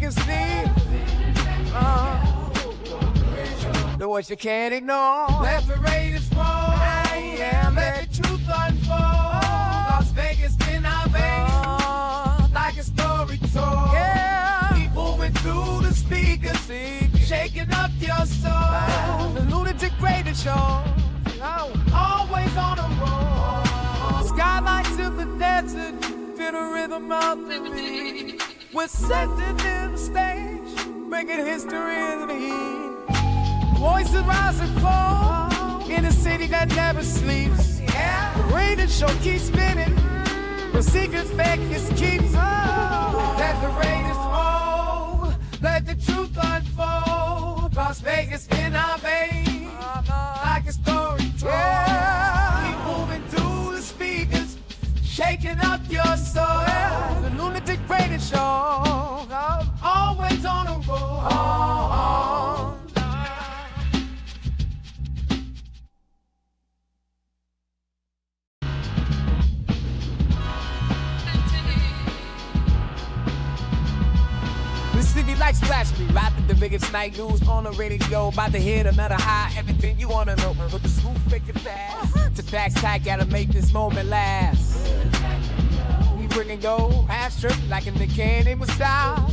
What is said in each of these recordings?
biggest need. The voice you can't ignore. Let the Raiders roll. Yeah, let the truth unfold. Las Vegas in our veins, like a story told. Yeah, keep moving through the speakers, shaking up your soul. The Lunatic Radio Show, always on a roll. Skylights of the desert, feel the rhythm of the beat. We're setting in the stage, making history in the heat. Voices rise and fall in a city that never sleeps. Yeah, the radio show keeps spinning, the secrets Vegas keeps. Let the Raiders roll, let the truth unfold. Las Vegas in our veins, like a story told. Yeah, keep moving through the speakers, shaking up your soul. Yeah, the Lunatic Radio Show, always on a roll. The city like splash me, rapping the biggest night news on the radio. About to hit another high, everything you wanna know. With the scoop, make it fast. To facts tight, gotta make this moment last. We bringing go, half strip like in the candy with style.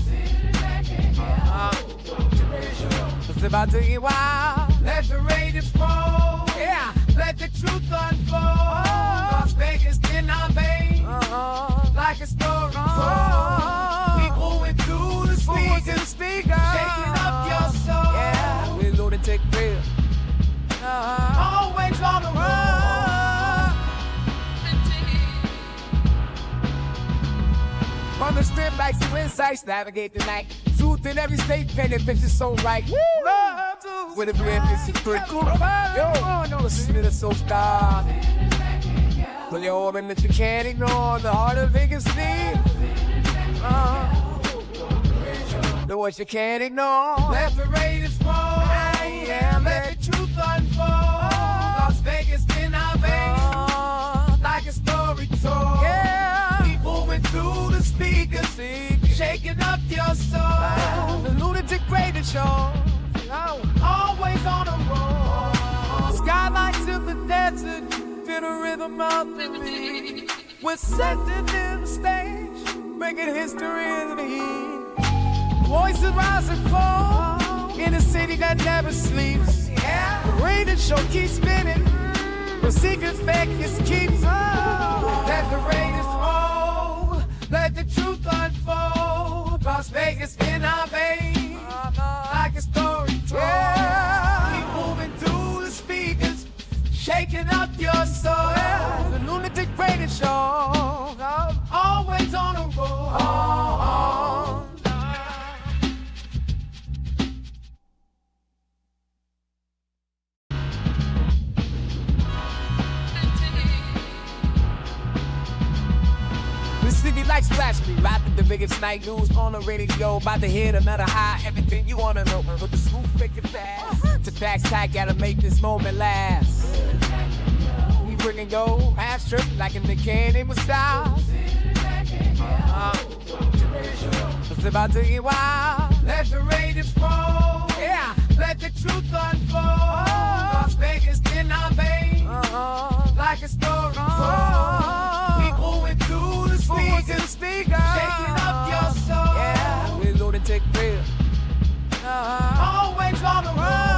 It's about to get wild. Let the Raiders roll. Yeah, let the truth unfold. Las Vegas in our veins, like a story told. Keep moving through the speakers, shaking up your soul. Yeah, we're Lunatic real, always on the road. On the strip like some insights, navigate the night. Truth in every state, painted pictures so right. With a brand new secret. Yo, no, listen to the soul star. Pull your organ that you can't ignore. The heart of Vegas need. The voice you can't ignore. Let the Raiders roll. Yeah, let the truth unfold. Las Vegas in our veins, like a story told. Yeah, keep moving through the speakers, shaking up your soul. The Lunatic Radio Show, always on a roll. Skylights of the desert, feel the rhythm of the beat. We're setting in the stage, making history in the heat. Voices rise and fall in a city that never sleeps. Yeah, the radio show keeps spinning, the secrets Vegas keeps. Let the Raiders roll, let the truth unfold. Las Vegas in our veins, like a story told. Yeah, keep moving through the speakers, shaking up your soul. Yeah, the Lunatic Radio Show, always on a roll. The city like splash me, rapping the biggest night news on the radio. About to hit another high, everything you wanna know. With the scoop, make it fast. To facts tight, gotta make this moment last. We bringing go, half strip like in the candy with style. It's about to get wild. Let the Raiders roll. Yeah, let the truth unfold. Las Vegas in our veins, like a story told. Keep moving through the speakers, shaking up your soul. Yeah, we're Lunatic real, always on the road.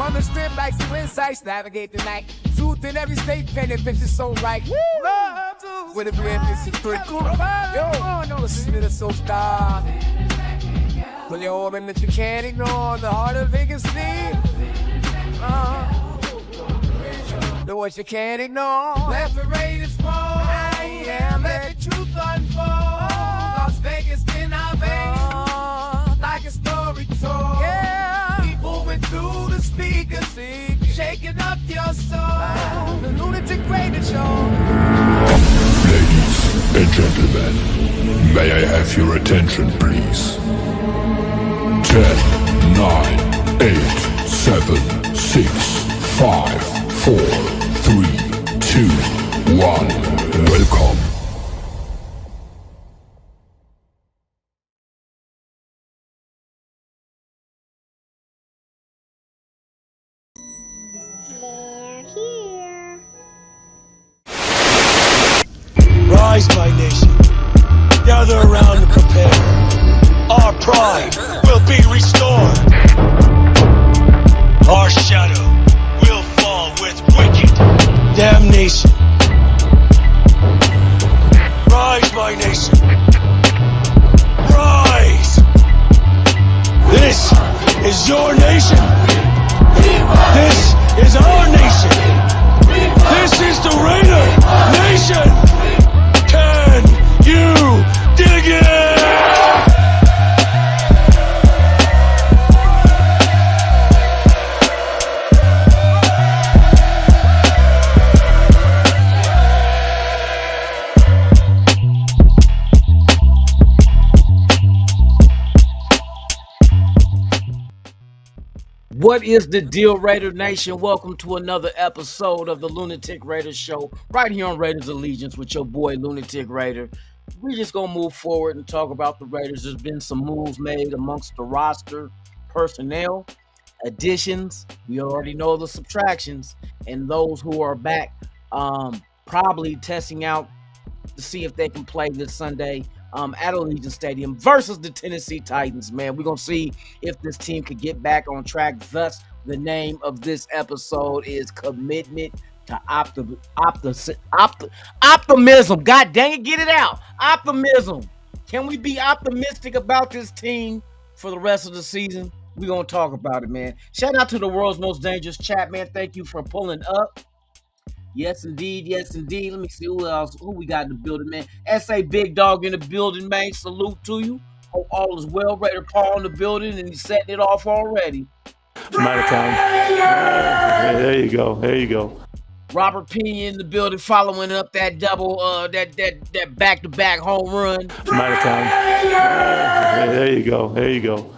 On the strip like some insights, navigate the night. Truth in every state, painted pictures so right. With a brand new secret. Yo, no, listen to the soul star. Pull your organ that you can't ignore. The heart of Vegas need. The voice you can't ignore. Let the Raiders roll. Yeah, let the truth unfold. Las Vegas in our veins, like a story told. Yeah, keep moving through the speakers, shaking up your soul. The Lunatic Radio Show. Ladies and gentlemen, may I have your attention, please? 10, 9, 8, 7, 6, 5, 4, 3, 2, 1. Welcome Rise, my nation. Gather around and prepare. Our pride will be restored. Our shadow will fall with wicked damnation. Rise, my nation. Rise. This is your nation. This is our nation. This is the Raider Nation. Can you dig it? What is the deal, Raider Nation? Welcome to another episode of the Lunatic Raider Show, right here on Raiders Allegiance with your boy Lunatic Raider. We're just going to move forward and talk about the Raiders. There's been some moves made amongst the roster, personnel, additions. We already know the subtractions, and those who are back probably testing out to see if they can play this Sunday at Allegiant Stadium versus the Tennessee Titans, man. We're going to see if this team could get back on track. Thus, the name of this episode is Commitment to Optimism. God dang it, get it out. Optimism. Can we be optimistic about this team for the rest of the season? We're going to talk about it, man. Shout out to the world's most dangerous chat, man. Thank you for pulling up. Yes, indeed. Yes, indeed. Let me see who we got in the building, man. S.A. Big Dog in the building, man. Salute to you. Hope all is well. Raider Paul in the building, and he's setting it off already. Mighty time. There you go. There you go. Robert Pena in the building, following up that double, that back-to-back home run. Mighty time. There you go. There you go.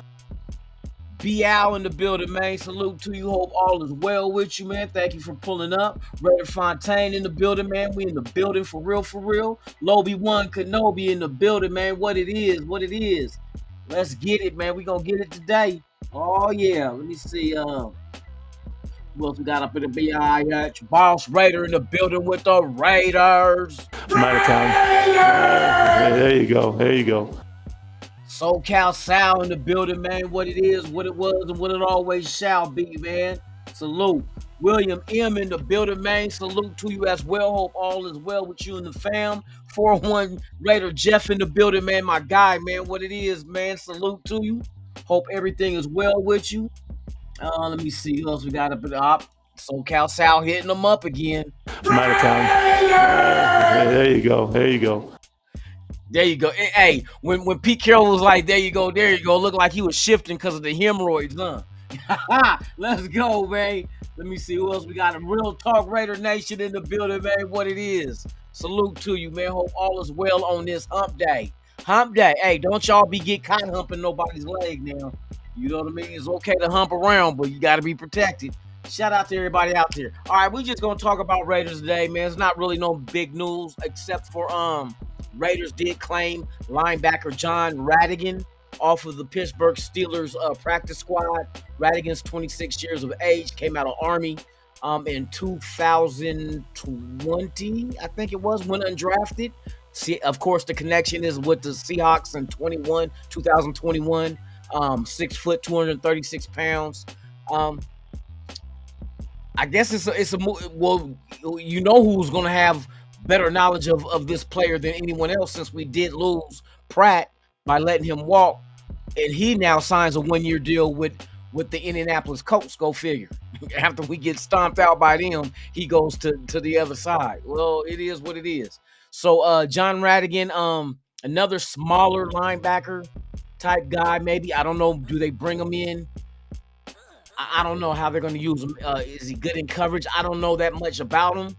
B.Al in the building, man. Salute to you. Hope all is well with you, man. Thank you for pulling up. Raider Fontaine in the building, man. We in the building for real, for real. Lobby One Kenobi in the building, man. What it is. Let's get it, man. We gonna get it today. Oh, yeah. Let me see. Who else we got up in the BIH? Boss Raider in the building with the Raiders. Mighty time. There you go. There you go. SoCal Sal in the building, man. What it is, what it was, and what it always shall be, man. Salute. William M in the building, man. Salute to you as well. Hope all is well with you and the fam. 401 Raider Jeff in the building, man. My guy, man. What it is, man. Salute to you. Hope everything is well with you. Let me see who else we got up at the top. SoCal Sal hitting them up again. Mighty time. There you go. There you go. There you go. Hey, when Pete Carroll was like, there you go, looked like he was shifting because of the hemorrhoids, huh? Let's go, man. Let me see who else we got. A Real Talk Raider Nation in the building, man. What it is. Salute to you, man. Hope all is well on this hump day. Hump day. Hey, don't y'all get caught humping nobody's leg now. You know what I mean? It's okay to hump around, but you got to be protected. Shout out to everybody out there. All right, we just going to talk about Raiders today, man. It's not really no big news except for Raiders did claim linebacker John Radigan off of the Pittsburgh Steelers practice squad. Radigan's 26 years of age, came out of Army in 2020, I think it was, when undrafted. See, of course, the connection is with the Seahawks in 2021. 6 foot, 236 pounds. I guess it's a well, you know who's going to have better knowledge of this player than anyone else, since we did lose Pratt by letting him walk, and he now signs a 1-year deal with the Indianapolis Colts. Go figure. After we get stomped out by them, he goes to the other side. Well, it is what it is. So John Radigan, another smaller linebacker type guy, maybe. I don't know. Do they bring him in? I don't know how they're going to use him. Is he good in coverage? I don't know that much about him.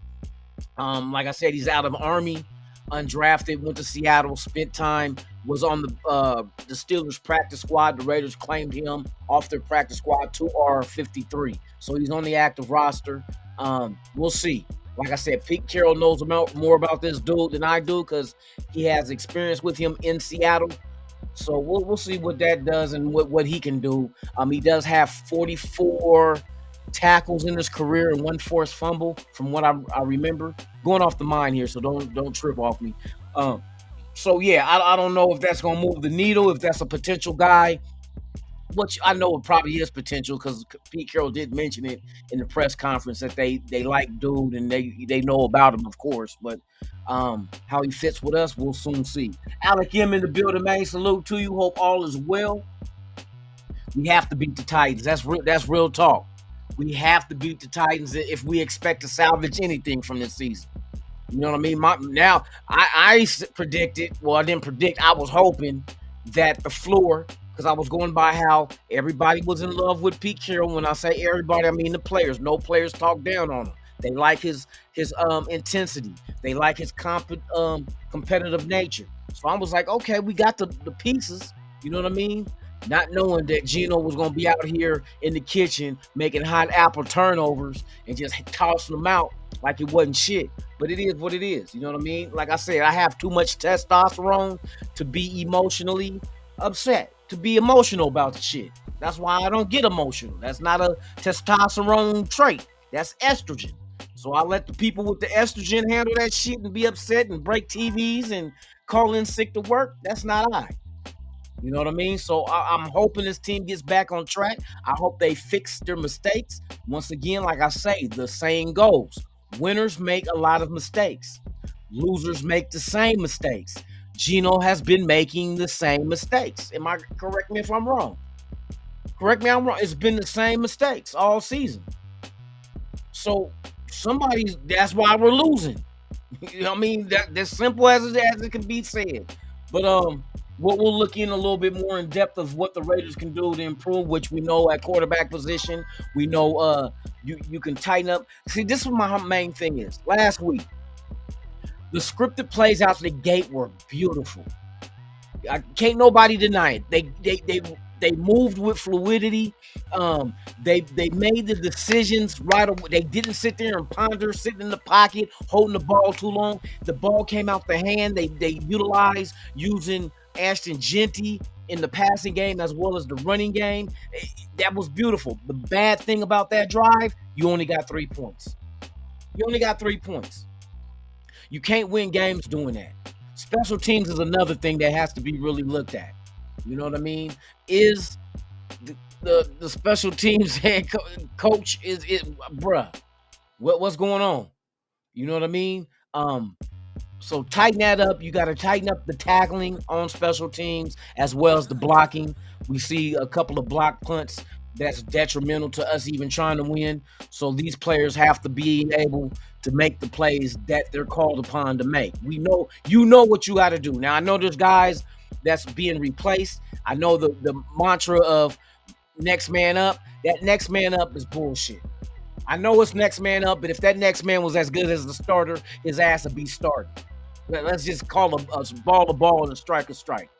Like I said, he's out of Army, undrafted, went to Seattle, spent time, was on the Steelers practice squad. The Raiders claimed him off their practice squad to R53. So he's on the active roster. We'll see. Like I said, Pete Carroll knows more about this dude than I do because he has experience with him in Seattle. So we'll see what that does and what he can do. He does have 44 tackles in his career and 1 forced fumble, from what I remember. Going off the mind here, so don't trip off me. So yeah, I don't know if that's gonna move the needle, if that's a potential guy. Which I know it probably is potential, because Pete Carroll did mention it in the press conference that they like dude and they know about him, of course. But how he fits with us, we'll soon see. Alec M in the building, man. Salute to you. Hope all is well. We have to beat the Titans. That's real talk. We have to beat the Titans if we expect to salvage anything from this season. You know what I mean? Now, I predicted, well, I didn't predict, I was hoping that the floor, because I was going by how everybody was in love with Pete Carroll. When I say everybody, I mean the players. No players talk down on him. They like his intensity. They like his competitive nature. So I was like, okay, we got the pieces. You know what I mean? Not knowing that Geno was going to be out here in the kitchen making hot apple turnovers and just tossing them out like it wasn't shit. But it is what it is. You know what I mean? Like I said, I have too much testosterone to be emotionally upset, to be emotional about the shit. That's why I don't get emotional. That's not a testosterone trait. That's estrogen. So I let the people with the estrogen handle that shit and be upset and break TVs and call in sick to work. That's not I. You know what I mean? So I'm hoping this team gets back on track. I hope they fix their mistakes. Once again, like I say, the saying goes, winners make a lot of mistakes. Losers make the same mistakes. Geno has been making the same mistakes. Correct me if I'm wrong. Correct me if I'm wrong. It's been the same mistakes all season. So that's why we're losing. You know what I mean? That's simple as it can be said. But we'll look in a little bit more in depth of what the Raiders can do to improve, which we know at quarterback position. We know you can tighten up. See, this is what my main thing is. Last week, the scripted plays out the gate were beautiful. Can't nobody deny it. They moved with fluidity. They made the decisions right away. They didn't sit there and ponder, sitting in the pocket, holding the ball too long. The ball came out the hand. They utilized using Ashton Genty in the passing game as well as the running game. That was beautiful. The bad thing about that drive, you only got 3 points. You only got 3 points. You can't win games doing that. Special teams is another thing that has to be really looked at. You know what I mean? Is the special teams head coach is bruh? What's going on? You know what I mean? So tighten that up. You got to tighten up the tackling on special teams as well as the blocking. We see a couple of block punts that's detrimental to us even trying to win. So these players have to be able to make the plays that they're called upon to make. We know, you know what you got to do. Now, I know there's guys that's being replaced. I know the mantra of next man up. That next man up is bullshit. I know it's next man up, but if that next man was as good as the starter, his ass would be starting. Let's just call a ball and a strike a strike.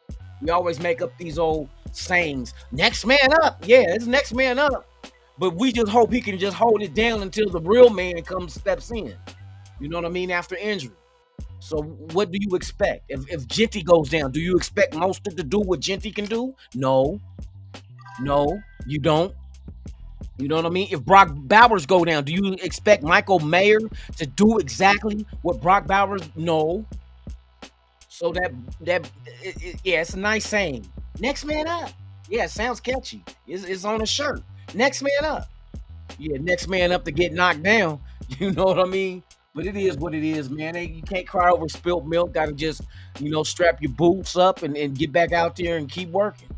We always make up these old sayings. Next man up. Yeah, it's next man up. But we just hope he can just hold it down until the real man steps in. You know what I mean? After injury. So what do you expect? If Genty goes down, do you expect Mostert to do what Genty can do? No, you don't. You know what I mean? If Brock Bowers go down, do you expect Michael Mayer to do exactly what Brock Bowers? No. So it's a nice saying. Next man up. Yeah, it sounds catchy. It's on a shirt. Next man up. Yeah, next man up to get knocked down. You know what I mean? But it is what it is, man. You can't cry over spilt milk. Got to just, strap your boots up and get back out there and keep working.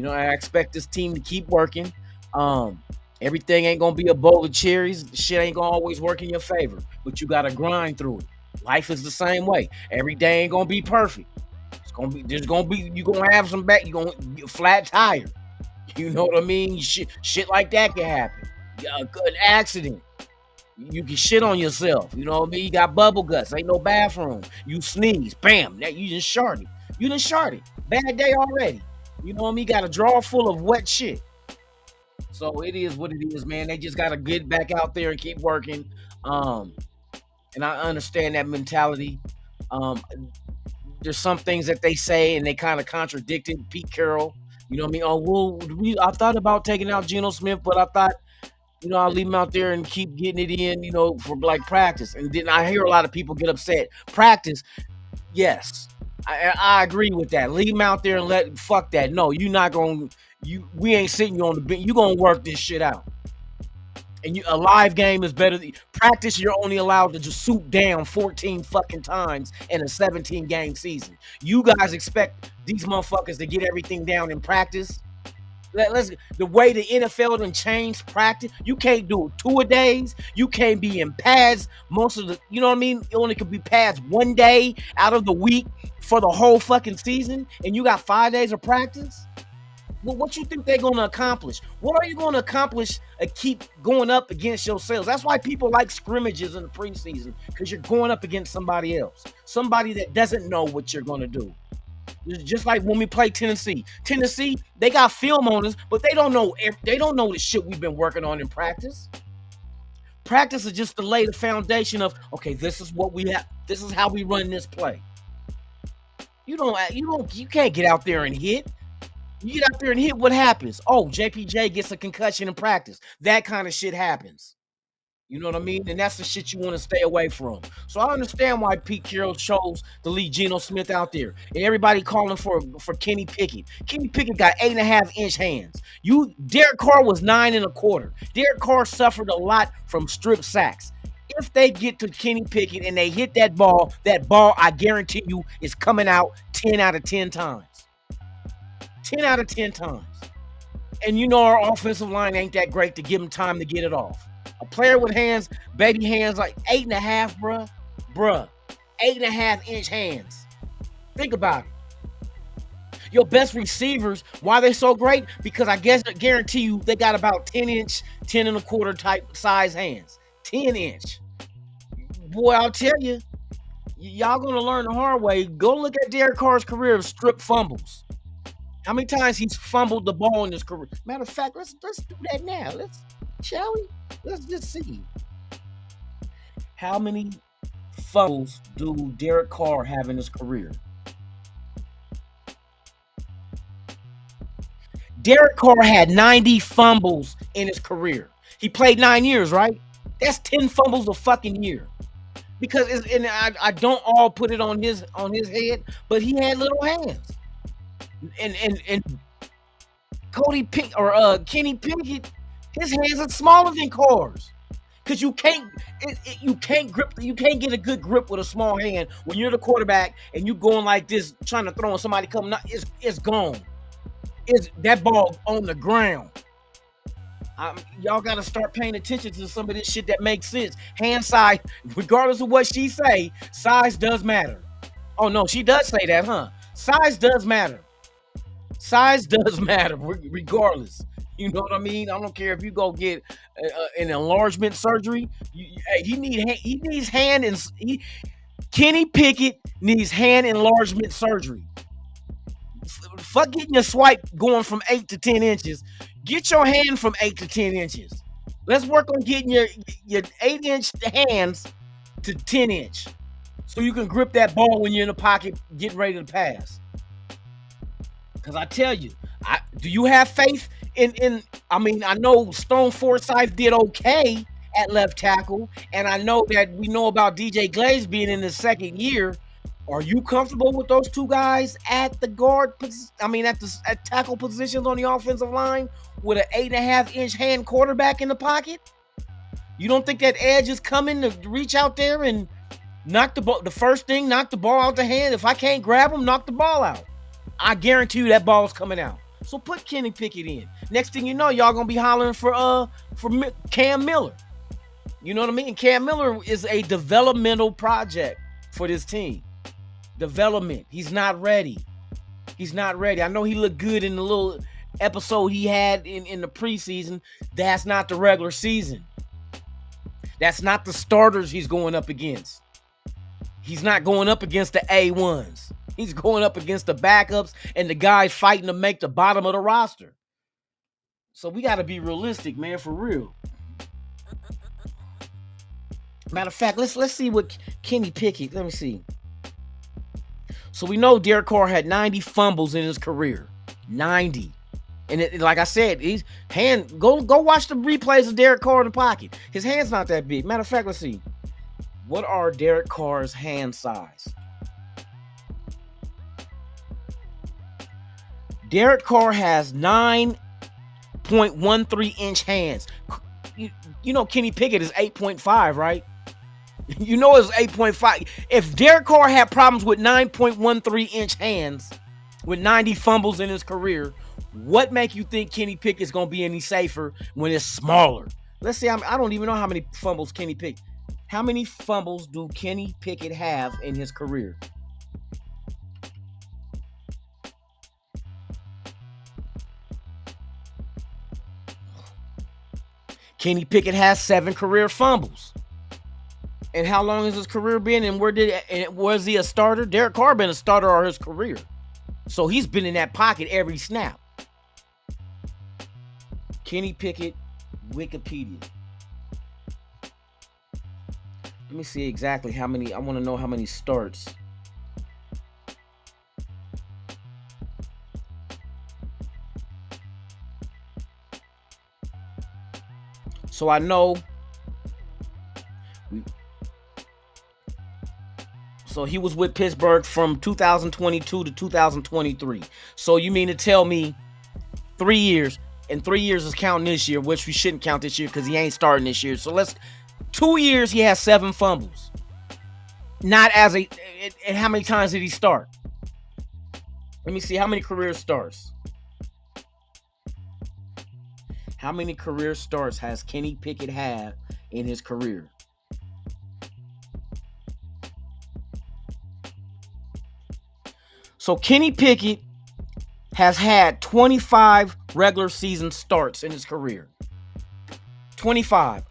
I expect this team to keep working. Everything ain't going to be a bowl of cherries. Shit ain't going to always work in your favor. But you got to grind through it. Life is the same way. Every day ain't going to be perfect. You're going to have some back. You're going to get flat tire. You know what I mean? Shit like that can happen. An accident. You can shit on yourself. You know what I mean? You got bubble guts. Ain't no bathroom. You sneeze. Bam. Now you just sharted. Bad day already. You know what I mean? You got a drawer full of wet shit. So it is what it is, man. They just got to get back out there and keep working. And I understand that mentality. There's some things that they say and they kind of contradicted Pete Carroll. You know what I mean? Oh, well, I thought about taking out Geno Smith, but I thought You know, I'll leave him out there and keep getting it in, you know, for like practice. And then I hear a lot of people get upset. Practice, yes, I agree with that. Leave him out there and fuck that. No, you're not going. We ain't sitting you on the bench. You gonna work this shit out. And a live game is better than practice. You're only allowed to just suit down 14 fucking times in a 17 game season. You guys expect these motherfuckers to get everything down in practice? The way the NFL done changed practice, you can't do 2-a-days. You can't be in pads most of the, you know what I mean? It only could be pads 1 day out of the week for the whole fucking season, and you got 5 days of practice. Well, what you think they're gonna accomplish? What are you gonna accomplish? Keep going up against yourselves. That's why people like scrimmages in the preseason, because you're going up against somebody else, somebody that doesn't know what you're gonna do. Just like when we play Tennessee. Tennessee, they got film on us, but they don't know the shit we've been working on in practice. Practice is just to lay the foundation of, okay, this is what we have. This is how we run this play. You can't get out there and hit. You get out there and hit, what happens? Oh, JPJ gets a concussion in practice. That kind of shit happens. You know what I mean? And that's the shit you want to stay away from. So I understand why Pete Carroll chose to leave Geno Smith out there. And everybody calling for Kenny Pickett. Kenny Pickett got 8.5-inch hands. Derek Carr was 9 1/4. Derek Carr suffered a lot from strip sacks. If they get to Kenny Pickett and they hit that ball, I guarantee you, is coming out 10 out of 10 times. 10 out of 10 times. And you know our offensive line ain't that great to give him time to get it off. A player with hands, baby hands, like 8.5, bruh. 8.5-inch hands. Think about it. Your best receivers, why they so great? Because I guarantee you they got about 10-inch, 10 1/4 type size hands. 10-inch. Boy, I'll tell you, y'all gonna learn the hard way. Go look at Derek Carr's career of strip fumbles. How many times he's fumbled the ball in his career? Matter of fact, let's do that now. Shall we? Let's just see. How many fumbles do Derek Carr have in his career? Derek Carr had 90 fumbles in his career. He played 9 years, right? That's 10 fumbles a fucking year. Because I don't all put it on his head, but he had little hands. And Kenny Pickett, his hands are smaller than Carr's, because you can't get a good grip with a small hand when you're the quarterback and you going like this trying to throw and somebody coming out. It's gone. It's that ball on the ground. Y'all got to start paying attention to some of this shit that makes sense. Hand size, regardless of what she say, size does matter. Oh no, she does say that, huh? Size does matter. Size does matter, regardless. You know what I mean? I don't care if you go get an enlargement surgery. Kenny Pickett needs hand enlargement surgery. Fuck getting your swipe going from 8 to 10 inches. Get your hand from 8 to 10 inches. Let's work on getting your 8-inch hands to 10-inch, so you can grip that ball when you're in the pocket getting ready to pass. Because I tell you, do you have faith in I know Stone Forsythe did okay at left tackle, and I know that we know about DJ Glaze being in his second year. Are you comfortable with those two guys at the at tackle positions on the offensive line with an 8.5-inch hand quarterback in the pocket? You don't think that edge is coming to reach out there and knock the ball? The first thing, knock the ball out the hand. If I can't grab him, knock the ball out. I guarantee you that ball's coming out. So put Kenny Pickett in. Next thing you know, y'all gonna be hollering for Cam Miller. You know what I mean? Cam Miller is a developmental project for this team. Development. He's not ready. I know he looked good in the little episode he had in the preseason. That's not the regular season. That's not the starters he's going up against. He's not going up against the A1s. He's going up against the backups and the guys fighting to make the bottom of the roster. So we got to be realistic, man, for real. Matter of fact, let's see what Kenny Pickett. Let me see. So we know Derek Carr had 90 fumbles in his career. 90. And like I said, he's go watch the replays of Derek Carr in the pocket. His hand's not that big. Matter of fact, let's see. What are Derek Carr's hand size? Derek Carr has 9.13 inch hands. You know Kenny Pickett is 8.5, right? You know it's 8.5. If Derek Carr had problems with 9.13 inch hands, with 90 fumbles in his career, what make you think Kenny Pickett's gonna be any safer when it's smaller? Let's see. I don't even know how many fumbles Kenny Pickett. How many fumbles do Kenny Pickett have in his career? Kenny Pickett has 7 career fumbles. And how long has his career been? And was he a starter? Derek Carr been a starter all his career. So he's been in that pocket every snap. Kenny Pickett, Wikipedia. Let me see exactly how many. I want to know how many starts. So I know. So he was with Pittsburgh from 2022 to 2023. So you mean to tell me 3 years, and 3 years is counting this year, which we shouldn't count this year because he ain't starting this year. So 2 years he has 7 fumbles. Not as a, and how many times did he start? Let me see how many career starts. How many career starts has Kenny Pickett had in his career? So Kenny Pickett has had 25 regular season starts in his career. 25.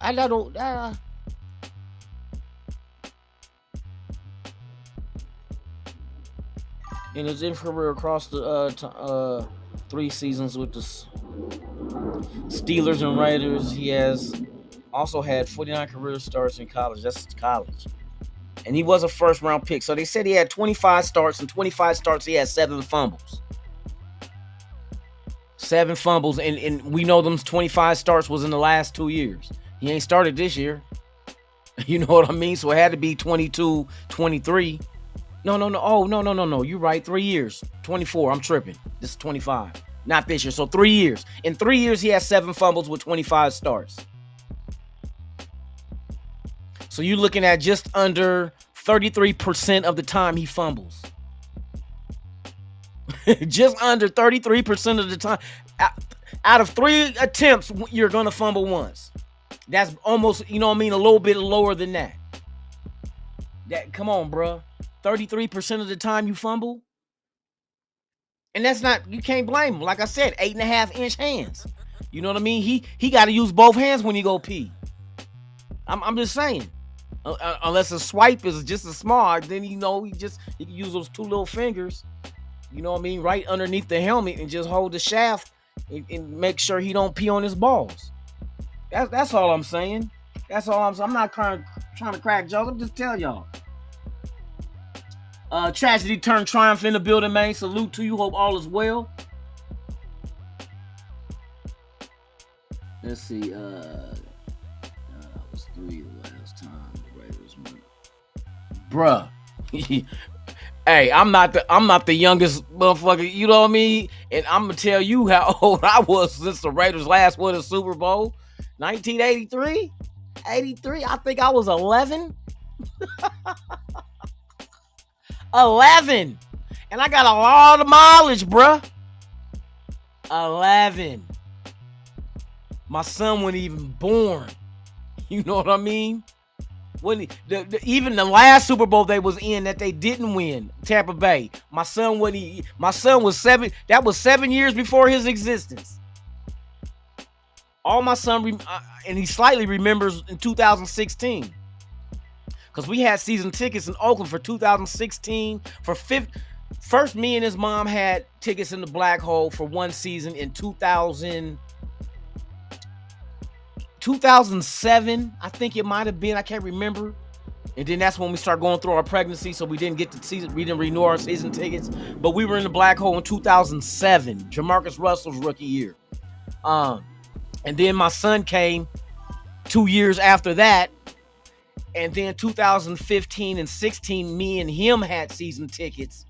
In his career across the 3 seasons with the Steelers and Raiders, he has also had 49 career starts in college. That's college. And he was a first-round pick. So they said he had 25 starts, and 25 starts he had 7 fumbles. 7 fumbles, and we know them 25 starts was in the last 2 years. He ain't started this year. You know what I mean? So it had to be 22, 23. No. Oh, no. You're right. 3 years. 24. I'm tripping. This is 25. Not this year. So 3 years. In 3 years, he has 7 fumbles with 25 starts. So you're looking at just under 33% of the time he fumbles. Just under 33% of the time. Out of 3 attempts, you're going to fumble once. That's almost, you know what I mean, a little bit lower than that. Come on, bro. 33% of the time you fumble. And that's not, you can't blame him. Like I said, 8.5-inch hands. You know what I mean? He got to use both hands when he go pee. I'm just saying. Unless a swipe is just as small, then he can use those 2 little fingers. You know what I mean? Right underneath the helmet and just hold the shaft and make sure he don't pee on his balls. That's all I'm saying. That's all I'm saying. I'm not trying to crack jokes. I'm just telling y'all. Tragedy turned triumph in the building, man. Salute to you. Hope all is well. Let's see. That was 3 the last time the Raiders won. Bruh. Hey, I'm not the youngest motherfucker, you know what I mean? And I'm gonna tell you how old I was since the Raiders last won a Super Bowl. 1983? 83? I think I was 11. 11. And I got a lot of mileage, bruh. 11. My son wasn't even born. You know what I mean? When even the last Super Bowl they was in that they didn't win, Tampa Bay. My son was 7. That was 7 years before his existence. All my son and he slightly remembers in 2016. Because we had season tickets in Oakland for 2016 for first me and his mom had tickets in the Black Hole for one season in 2007, I think it might have been. I can't remember. And then that's when we start going through our pregnancy, so we didn't get the season, we didn't renew our season tickets. But we were in the black hole in 2007, Jamarcus Russell's rookie year. And then my son came 2 years after that. And then 2015 and 16, me and him had season tickets.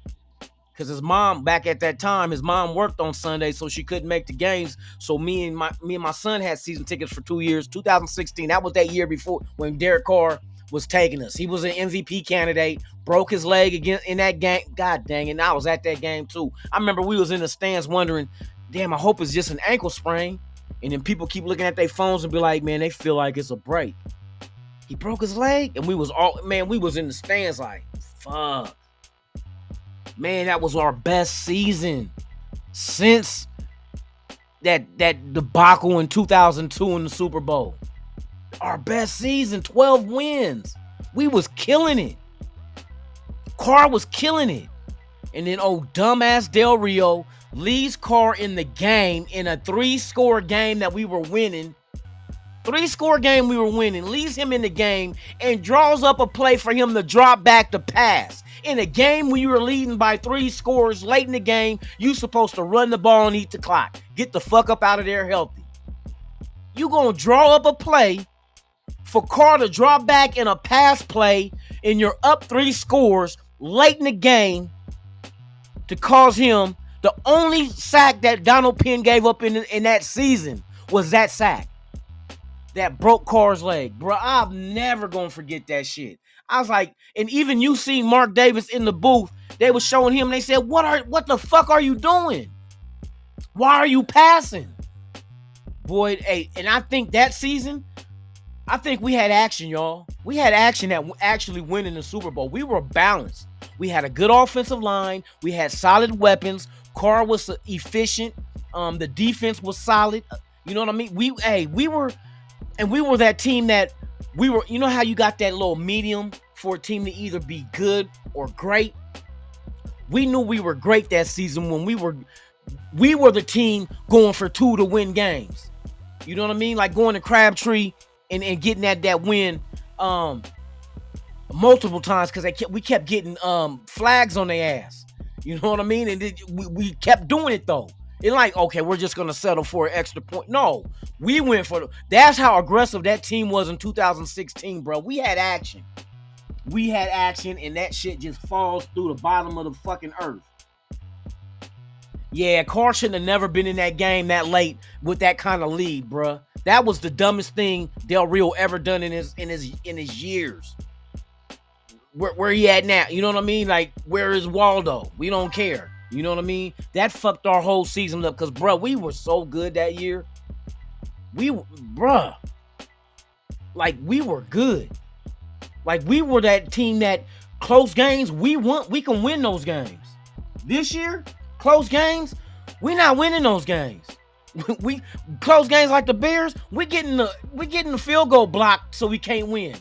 Because his mom, back at that time, his mom worked on Sunday, so she couldn't make the games. So me and my son had season tickets for 2 years. 2016, that was that year before when Derek Carr was taking us. He was an MVP candidate, broke his leg again in that game. God dang it, and I was at that game too. I remember we was in the stands wondering, damn, I hope it's just an ankle sprain. And then people keep looking at their phones and be like, man, they feel like it's a break. He broke his leg, and we was in the stands like, fuck. Man, that was our best season since that debacle in 2002 in the Super Bowl. Our best season, 12 wins. We was killing it. Carr was killing it. And then dumbass Del Rio leads Carr in the game in a 3-score game that we were winning. 3-score game we were winning. Leaves him in the game and draws up a play for him to drop back to pass. In a game when you were leading by 3 scores late in the game, you supposed to run the ball and eat the clock. Get the fuck up out of there healthy. You gonna draw up a play for Carr to drop back in a pass play and you're up 3 scores late in the game to cause him the only sack that Donald Penn gave up in that season was that sack that broke Carr's leg. Bro, I'm never gonna forget that shit. I was like, and even you see Mark Davis in the booth, they were showing him, they said, what the fuck are you doing? Why are you passing? Boy, hey, and I think that season, I think we had action, y'all. We had action at actually winning the Super Bowl. We were balanced. We had a good offensive line. We had solid weapons. Carr was efficient. The defense was solid. You know what I mean? We were that team that we were, you know how you got that little medium for a team to either be good or great? We knew we were great that season when we were the team going for 2 to win games. You know what I mean? Like going to Crabtree and getting that win multiple times because we kept getting flags on their ass. You know what I mean? And we kept doing it though. It's like, okay, we're just going to settle for an extra point. No, we went for that's how aggressive that team was in 2016, bro. We had action. We had action, and that shit just falls through the bottom of the fucking earth. Yeah, Carr shouldn't have never been in that game that late with that kind of lead, bro. That was the dumbest thing Del Rio ever done in his years. Where he at now? You know what I mean? Like, where is Waldo? We don't care. You know what I mean? That fucked our whole season up because, bro, we were so good that year. We were good. Like, we were that team that close games, we can win those games. This year, close games, we're not winning those games. We close games like the Bears, we're getting the field goal blocked so we can't win.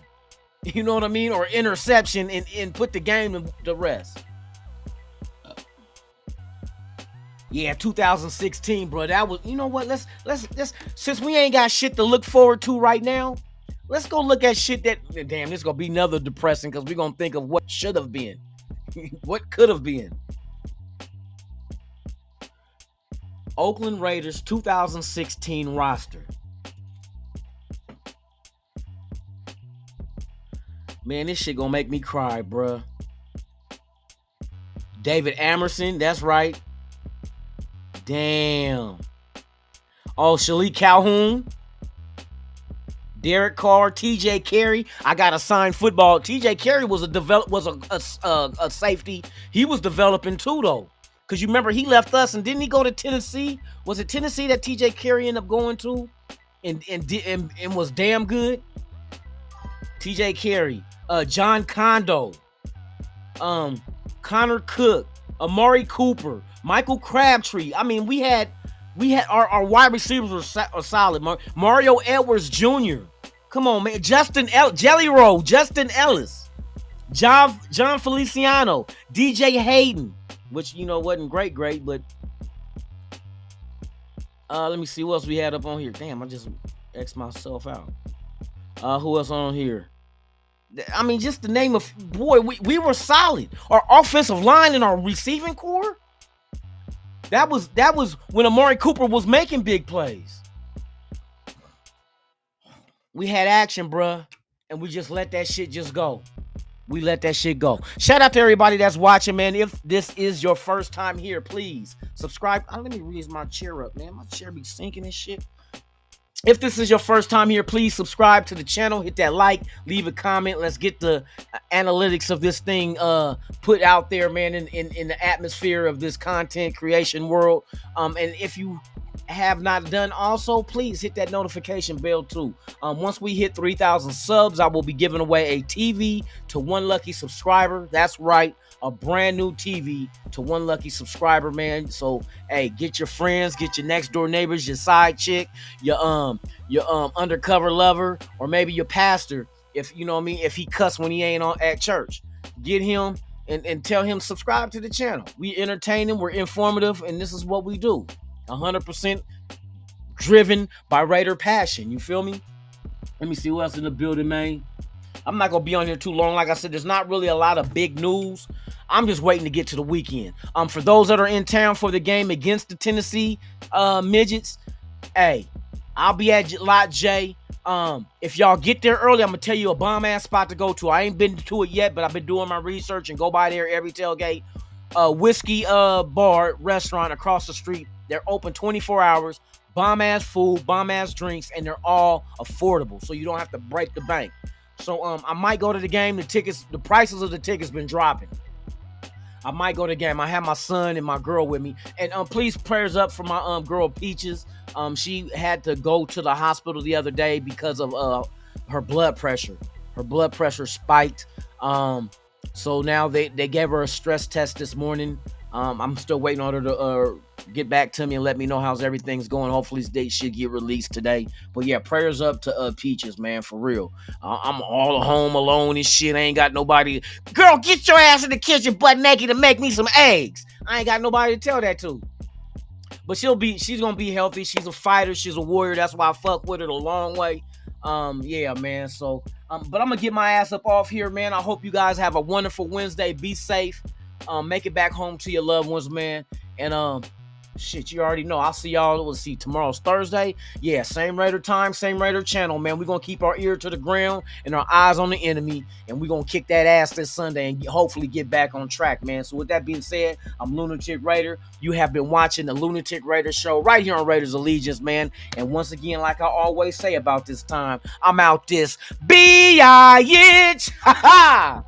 You know what I mean? Or interception and put the game to rest. Yeah, 2016, bro. That was, you know what? Let's since we ain't got shit to look forward to right now, let's go look at shit that, damn, this is gonna be another depressing because we're gonna think of what should have been. What could have been. Oakland Raiders 2016 roster. Man, this shit gonna make me cry, bruh. David Amerson, that's right. Damn. Oh, Shalik Calhoun. Derek Carr, TJ Carey. I got a signed football. TJ Carey was a safety. He was developing too, though. Because you remember he left us and didn't he go to Tennessee? Was it Tennessee that TJ Carey ended up going to? And was damn good? TJ Carey. John Kondo. Connor Cook. Amari Cooper. Michael Crabtree. I mean, we had our wide receivers were solid. Mario Edwards Jr. Come on, man. Jelly Roll. Justin Ellis. John Feliciano. DJ Hayden. Which, you know, wasn't great, but let me see what else we had up on here. Damn, I just X'd myself out. Who else on here? I mean, just the name of boy, we were solid. Our offensive line and our receiving core. That was when Amari Cooper was making big plays. We had action, bruh, and we just let that shit just go. We let that shit go. Shout out to everybody that's watching, man. If this is your first time here, please subscribe. Let me raise my chair up, man. My chair be sinking and shit. If this is your first time here, please subscribe to the channel. Hit that like, leave a comment. Let's get the analytics of this thing put out there, man, in the atmosphere of this content creation world. And if you have not done also, please hit that notification bell too. Once we hit 3,000 subs, I will be giving away a TV to one lucky subscriber. That's right, a brand new TV to one lucky subscriber, man. So hey, get your friends, get your next door neighbors, your side chick, your undercover lover, or maybe your pastor, if you know what I mean, if he cuss when he ain't at church. Get him and tell him subscribe to the channel. We entertain him, we're informative, and this is what we do. 100% driven by Raider passion. You feel me? Let me see who else in the building, man. I'm not gonna be on here too long. Like I said, there's not really a lot of big news. I'm just waiting to get to the weekend. For those that are in town for the game against the Tennessee Midgets, hey, I'll be at Lot J. If y'all get there early, I'm gonna tell you a bomb ass spot to go to. I ain't been to it yet, but I've been doing my research and go by there every tailgate. Whiskey bar restaurant across the street. They're open 24 hours. Bomb ass food, bomb ass drinks, and they're all affordable, so you don't have to break the bank. So I might go to the game. The prices of the tickets been dropping. I might go to the game. I have my son and my girl with me. And please prayers up for my girl Peaches. She had to go to the hospital the other day because of her blood pressure. Her blood pressure spiked. So now they gave her a stress test this morning. I'm still waiting on her to get back to me and let me know how's everything's going. Hopefully they should get released today. But yeah, prayers up to Peaches, man, for real. I'm all home alone and shit. I ain't got nobody. Girl, get your ass in the kitchen butt naked and make me some eggs. I ain't got nobody to tell that to. But she's gonna be healthy. She's a fighter. She's a warrior. That's why I fuck with her the long way. Yeah, man. So, but I'm gonna get my ass up off here, man. I hope you guys have a wonderful Wednesday. Be safe. Make it back home to your loved ones, man. And shit, you already know. I'll see y'all. We'll see tomorrow's Thursday. Yeah, same Raider time, same Raider channel, man. We're gonna keep our ear to the ground and our eyes on the enemy, and we're gonna kick that ass this Sunday and hopefully get back on track, man. So with that being said, I'm Lunatic Raider. You have been watching the Lunatic Raider show right here on Raiders Allegiance, man. And once again, like I always say about this time, I'm out this bitch. Ha ha.